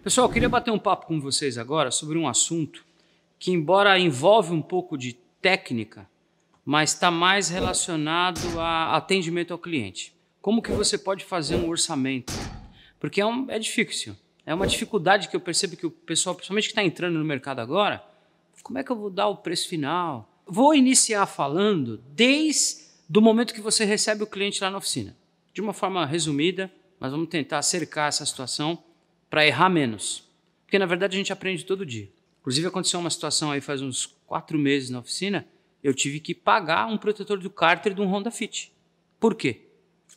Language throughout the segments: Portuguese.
Pessoal, eu queria bater um papo com vocês agora sobre um assunto que, embora envolve um pouco de técnica, mas está mais relacionado a atendimento ao cliente. Como que você pode fazer um orçamento? Porque é difícil. É uma dificuldade que eu percebo que o pessoal, principalmente que está entrando no mercado agora, como é que eu vou dar o preço final? Vou iniciar falando desde o momento que você recebe o cliente lá na oficina. De uma forma resumida, mas vamos tentar cercar essa situação para errar menos. Porque, na verdade, a gente aprende todo dia. Inclusive, aconteceu uma situação aí faz uns 4 meses na oficina, eu tive que pagar um protetor do cárter de um Honda Fit. Por quê?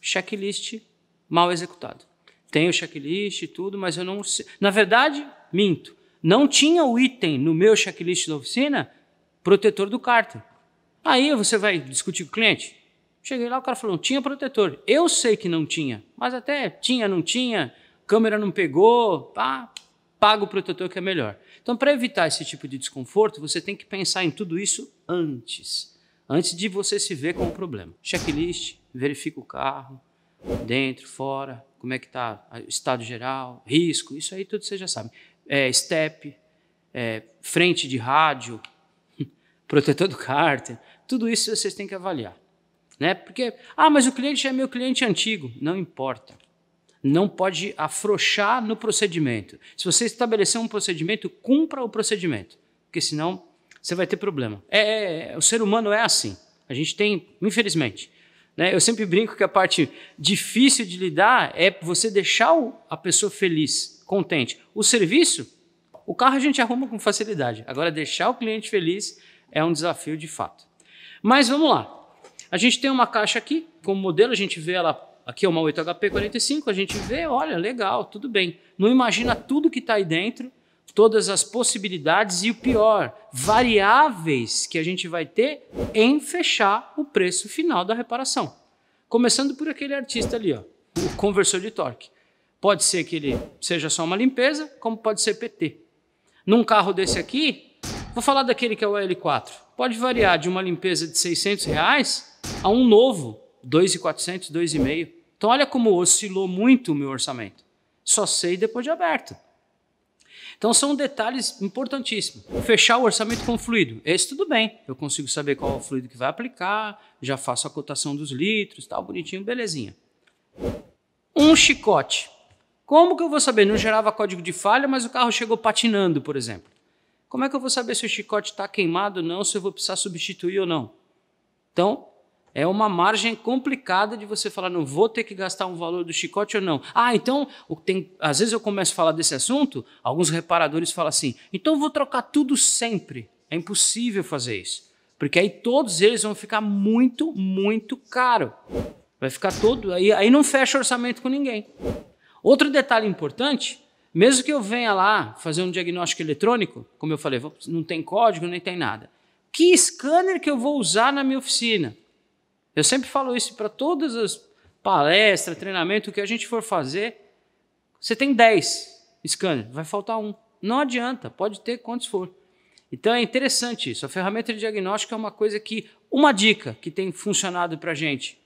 Checklist mal executado. Tem o checklist e tudo, mas eu não sei. Na verdade, minto. Não tinha o item no meu checklist da oficina protetor do cárter. Aí você vai discutir com o cliente. Cheguei lá, o cara falou, não tinha protetor. Eu sei que não tinha, mas até tinha, não tinha, câmera não pegou, paga o protetor que é melhor. Então, para evitar esse tipo de desconforto, você tem que pensar em tudo isso antes de você se ver com o problema. Checklist, verifica o carro, dentro, fora, como é que está o estado geral, risco, isso aí tudo você já sabe. Step, frente de rádio, protetor do cárter, tudo isso vocês têm que avaliar. Né? Porque, mas o cliente é meu cliente antigo. Não importa. Não pode afrouxar no procedimento. Se você estabelecer um procedimento, cumpra o procedimento, porque senão você vai ter problema. O ser humano é assim. A gente tem, infelizmente, né? Eu sempre brinco que a parte difícil de lidar é você deixar a pessoa feliz, contente. O serviço, o carro a gente arruma com facilidade. Agora, deixar o cliente feliz é um desafio de fato. Mas vamos lá. A gente tem uma caixa aqui, como modelo, a gente vê ela, aqui é uma 8HP45, a gente vê, olha, legal, tudo bem. Não imagina tudo que está aí dentro, todas as possibilidades e o pior, variáveis que a gente vai ter em fechar o preço final da reparação. Começando por aquele artista ali, ó, o conversor de torque. Pode ser que ele seja só uma limpeza, como pode ser PT. Num carro desse aqui, vou falar daquele que é o L4, pode variar de uma limpeza de R$600 a um novo, 2.400, 2.500. Então olha como oscilou muito o meu orçamento. Só sei depois de aberto. Então são detalhes importantíssimos. Fechar o orçamento com fluido. Esse tudo bem. Eu consigo saber qual é o fluido que vai aplicar, já faço a cotação dos litros, tal, bonitinho, belezinha. Um chicote. Como que eu vou saber? Não gerava código de falha, mas o carro chegou patinando, por exemplo. Como é que eu vou saber se o chicote está queimado ou não, se eu vou precisar substituir ou não? Então, é uma margem complicada de você falar, não vou ter que gastar um valor do chicote ou não. Então, às vezes eu começo a falar desse assunto, alguns reparadores falam assim, então eu vou trocar tudo sempre. É impossível fazer isso, porque aí todos eles vão ficar muito, muito caro. Vai ficar todo, aí não fecha orçamento com ninguém. Outro detalhe importante, mesmo que eu venha lá fazer um diagnóstico eletrônico, como eu falei, não tem código, nem tem nada. Que scanner que eu vou usar na minha oficina? Eu sempre falo isso para todas as palestras, treinamento, o que a gente for fazer. Você tem 10 scanners, vai faltar um. Não adianta, pode ter quantos for. Então é interessante isso. A ferramenta de diagnóstico é uma coisa que, uma dica que tem funcionado para a gente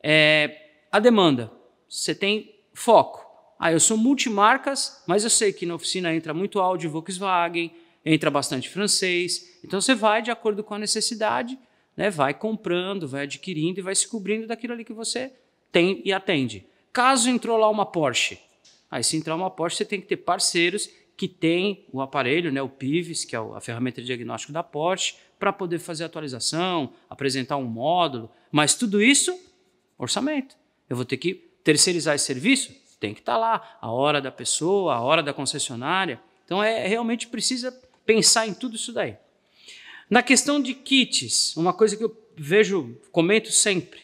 é a demanda. Você tem foco. Eu sou multimarcas, mas eu sei que na oficina entra muito Audi, Volkswagen, entra bastante francês. Então você vai de acordo com a necessidade, né, vai comprando, vai adquirindo e vai se cobrindo daquilo ali que você tem e atende. Caso entrou lá uma Porsche, se entrar uma Porsche você tem que ter parceiros que têm o aparelho, né, o PIVs, que é a ferramenta de diagnóstico da Porsche, para poder fazer atualização, apresentar um módulo, mas tudo isso, orçamento. Eu vou ter que terceirizar esse serviço? Tem que estar lá, a hora da pessoa, a hora da concessionária. Então realmente precisa pensar em tudo isso daí. Na questão de kits, uma coisa que eu comento sempre.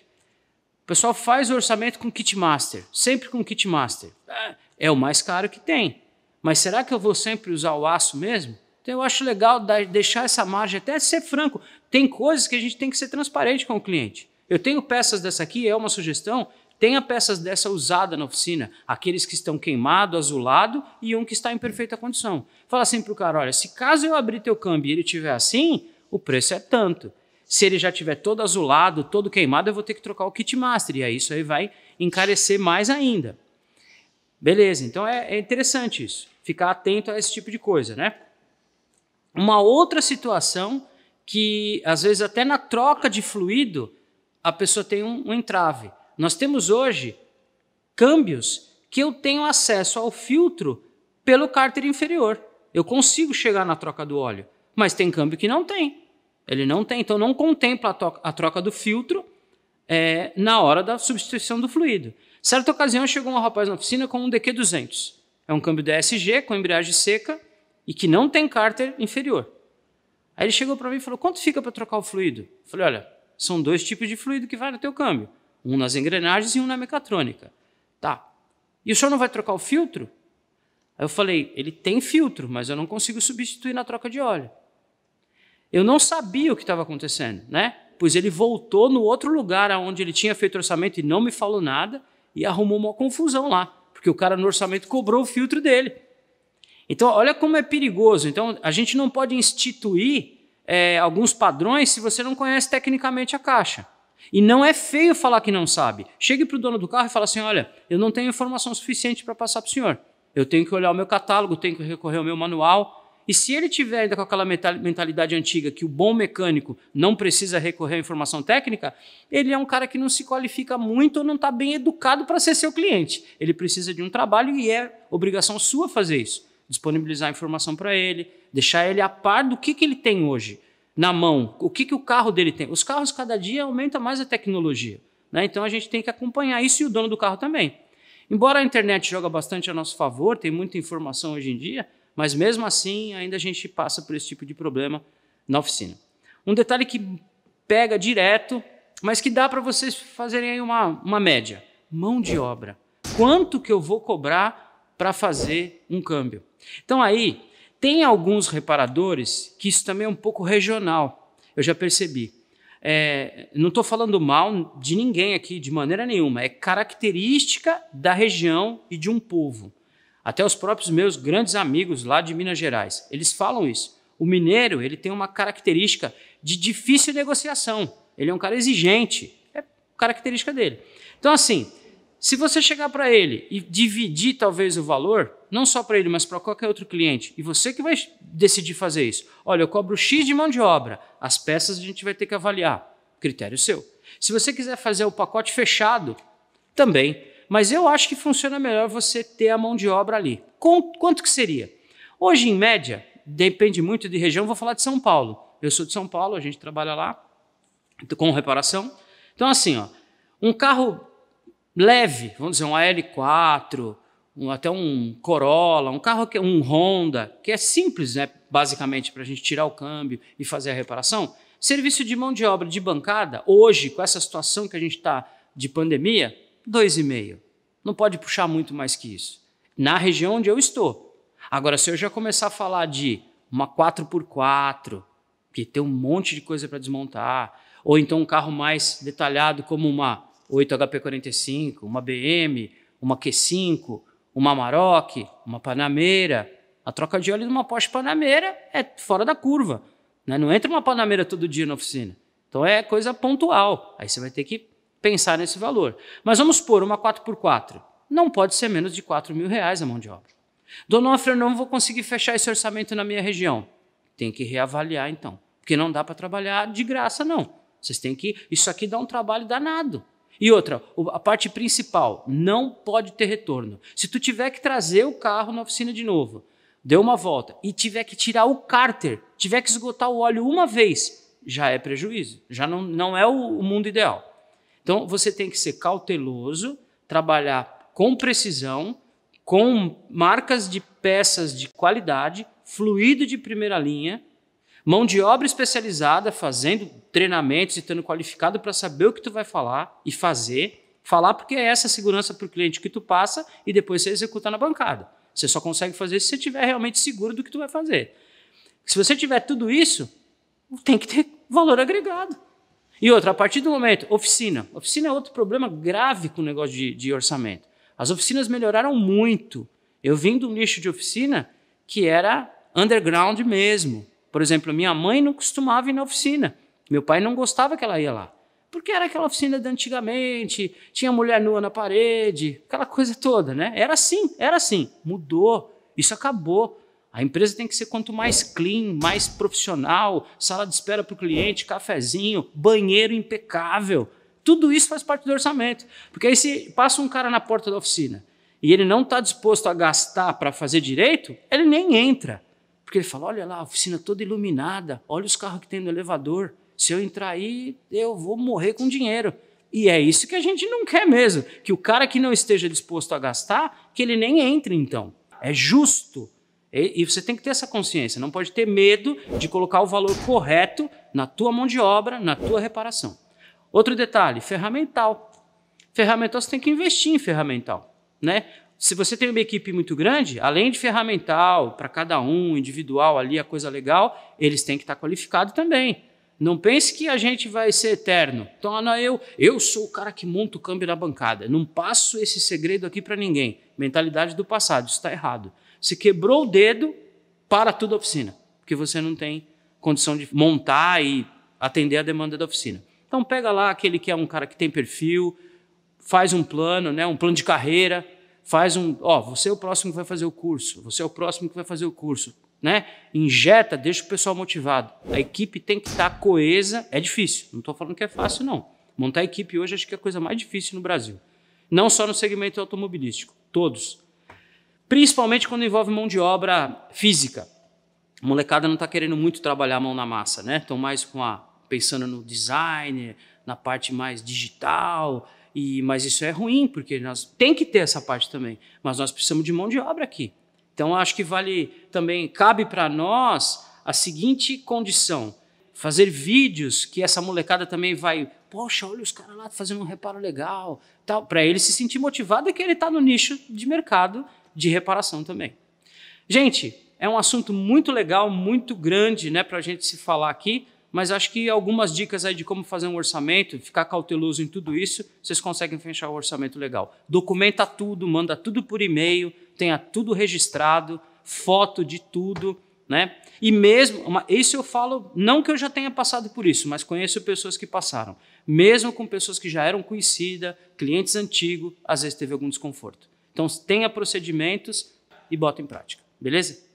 O pessoal faz o orçamento com kit master, sempre com kit master. É o mais caro que tem. Mas será que eu vou sempre usar o aço mesmo? Então eu acho legal deixar essa margem, até ser franco. Tem coisas que a gente tem que ser transparente com o cliente. Eu tenho peças dessa aqui, é uma sugestão, tenha peças dessa usada na oficina, aqueles que estão queimado, azulado e um que está em perfeita condição. Fala assim para o cara, olha, se caso eu abrir teu câmbio e ele estiver assim, o preço é tanto. Se ele já estiver todo azulado, todo queimado, eu vou ter que trocar o kit master. E aí isso aí vai encarecer mais ainda. Beleza, então é interessante isso, ficar atento a esse tipo de coisa, né? Uma outra situação que, às vezes, até na troca de fluido, a pessoa tem um entrave. Nós temos hoje câmbios que eu tenho acesso ao filtro pelo cárter inferior. Eu consigo chegar na troca do óleo, mas tem câmbio que não tem. Ele não tem, então não contempla a troca do filtro na hora da substituição do fluido. Certa ocasião chegou um rapaz na oficina com um DQ200. É um câmbio DSG com embreagem seca e que não tem cárter inferior. Aí ele chegou para mim e falou, quanto fica para trocar o fluido? Eu falei, olha, são 2 tipos de fluido que vai no teu câmbio. Um nas engrenagens e um na mecatrônica. Tá. E o senhor não vai trocar o filtro? Aí eu falei, ele tem filtro, mas eu não consigo substituir na troca de óleo. Eu não sabia o que estava acontecendo, né? Pois ele voltou no outro lugar onde ele tinha feito orçamento e não me falou nada e arrumou uma confusão lá, porque o cara no orçamento cobrou o filtro dele. Então, olha como é perigoso. Então, a gente não pode instituir alguns padrões se você não conhece tecnicamente a caixa. E não é feio falar que não sabe. Chegue para o dono do carro e fala assim, olha, eu não tenho informação suficiente para passar para o senhor. Eu tenho que olhar o meu catálogo, tenho que recorrer ao meu manual. E se ele tiver ainda com aquela mentalidade antiga que o bom mecânico não precisa recorrer à informação técnica, ele é um cara que não se qualifica muito ou não está bem educado para ser seu cliente. Ele precisa de um trabalho e é obrigação sua fazer isso. Disponibilizar a informação para ele, deixar ele a par do que ele tem hoje na mão, o que o carro dele tem. Os carros cada dia aumentam mais a tecnologia, né? Então a gente tem que acompanhar isso e o dono do carro também. Embora a internet joga bastante a nosso favor, tem muita informação hoje em dia, mas mesmo assim ainda a gente passa por esse tipo de problema na oficina. Um detalhe que pega direto, mas que dá para vocês fazerem aí uma média. Mão de obra. Quanto que eu vou cobrar para fazer um câmbio? Então aí, tem alguns reparadores que isso também é um pouco regional, eu já percebi. Não estou falando mal de ninguém aqui, de maneira nenhuma, é característica da região e de um povo. Até os próprios meus grandes amigos lá de Minas Gerais, eles falam isso. O mineiro ele tem uma característica de difícil negociação, ele é um cara exigente, é característica dele. Então assim, se você chegar para ele e dividir talvez o valor, não só para ele, mas para qualquer outro cliente, e você que vai decidir fazer isso, olha, eu cobro X de mão de obra, as peças a gente vai ter que avaliar, critério seu. Se você quiser fazer o pacote fechado, também, mas eu acho que funciona melhor você ter a mão de obra ali. Quanto que seria? Hoje, em média, depende muito de região, vou falar de São Paulo. Eu sou de São Paulo, a gente trabalha lá com reparação. Então assim, ó, um carro leve, vamos dizer, um AL4, até um Corolla, um carro um Honda, que é simples, né, basicamente, para a gente tirar o câmbio e fazer a reparação. Serviço de mão de obra de bancada, hoje, com essa situação que a gente está de pandemia, 2,5. Não pode puxar muito mais que isso. Na região onde eu estou. Agora, se eu já começar a falar de uma 4x4, que tem um monte de coisa para desmontar, ou então um carro mais detalhado como uma 8HP45, uma BM, uma Q5, uma Amarok, uma Panamera. A troca de óleo de uma Porsche Panamera é fora da curva, né? Não entra uma Panamera todo dia na oficina. Então é coisa pontual. Aí você vai ter que pensar nesse valor. Mas vamos supor uma 4x4. Não pode ser menos de R$4.000 a mão de obra. Dona Onofre, eu não vou conseguir fechar esse orçamento na minha região. Tem que reavaliar então. Porque não dá para trabalhar de graça, não. Vocês têm que... Isso aqui dá um trabalho danado. E outra, a parte principal, não pode ter retorno. Se tu tiver que trazer o carro na oficina de novo, deu uma volta e tiver que tirar o cárter, tiver que esgotar o óleo uma vez, já é prejuízo, já não é o mundo ideal. Então você tem que ser cauteloso, trabalhar com precisão, com marcas de peças de qualidade, fluido de primeira linha, mão de obra especializada, fazendo treinamentos e estando qualificado para saber o que tu vai falar e fazer. Falar porque é essa segurança para o cliente que tu passa e depois você executa na bancada. Você só consegue fazer se você estiver realmente seguro do que tu vai fazer. Se você tiver tudo isso, tem que ter valor agregado. E outra, a partir do momento, oficina. Oficina é outro problema grave com o negócio de orçamento. As oficinas melhoraram muito. Eu vim de um nicho de oficina que era underground mesmo. Por exemplo, minha mãe não costumava ir na oficina. Meu pai não gostava que ela ia lá. Porque era aquela oficina de antigamente, tinha mulher nua na parede, aquela coisa toda, né? Era assim. Mudou, isso acabou. A empresa tem que ser quanto mais clean, mais profissional, sala de espera para o cliente, cafezinho, banheiro impecável. Tudo isso faz parte do orçamento. Porque aí se passa um cara na porta da oficina e ele não está disposto a gastar para fazer direito, ele nem entra. Porque ele fala, olha lá, a oficina toda iluminada, olha os carros que tem no elevador. Se eu entrar aí, eu vou morrer com dinheiro. E é isso que a gente não quer mesmo, que o cara que não esteja disposto a gastar, que ele nem entre então. É justo. E você tem que ter essa consciência, não pode ter medo de colocar o valor correto na tua mão de obra, na tua reparação. Outro detalhe, ferramental. Ferramental, você tem que investir em ferramental, né? Se você tem uma equipe muito grande, além de ferramental, para cada um, individual ali, a coisa legal, eles têm que estar qualificados também. Não pense que a gente vai ser eterno. Então, não, eu sou o cara que monta o câmbio na bancada. Não passo esse segredo aqui para ninguém. Mentalidade do passado, isso está errado. Se quebrou o dedo, para tudo a oficina, porque você não tem condição de montar e atender a demanda da oficina. Então, pega lá aquele que é um cara que tem perfil, faz um plano, né, um plano de carreira, faz você é o próximo que vai fazer o curso, você é o próximo que vai fazer o curso. Né? Injeta, deixa o pessoal motivado. A equipe tem que estar coesa. É difícil, não estou falando que é fácil, não. Montar equipe hoje acho que é a coisa mais difícil no Brasil. Não só no segmento automobilístico, todos. Principalmente quando envolve mão de obra física. A molecada não está querendo muito trabalhar a mão na massa, né? Estão mais pensando no design, na parte mais digital. Mas isso é ruim, porque nós tem que ter essa parte também. Mas nós precisamos de mão de obra aqui. Então, acho que cabe para nós a seguinte condição, fazer vídeos que essa molecada também vai, poxa, olha os caras lá fazendo um reparo legal, para ele se sentir motivado e que ele está no nicho de mercado de reparação também. Gente, é um assunto muito legal, muito grande, né, para a gente se falar aqui, mas acho que algumas dicas aí de como fazer um orçamento, ficar cauteloso em tudo isso, vocês conseguem fechar o orçamento legal. Documenta tudo, manda tudo por e-mail, tenha tudo registrado, foto de tudo, né? E mesmo, isso eu falo, não que eu já tenha passado por isso, mas conheço pessoas que passaram. Mesmo com pessoas que já eram conhecidas, clientes antigos, às vezes teve algum desconforto. Então tenha procedimentos e bota em prática, beleza?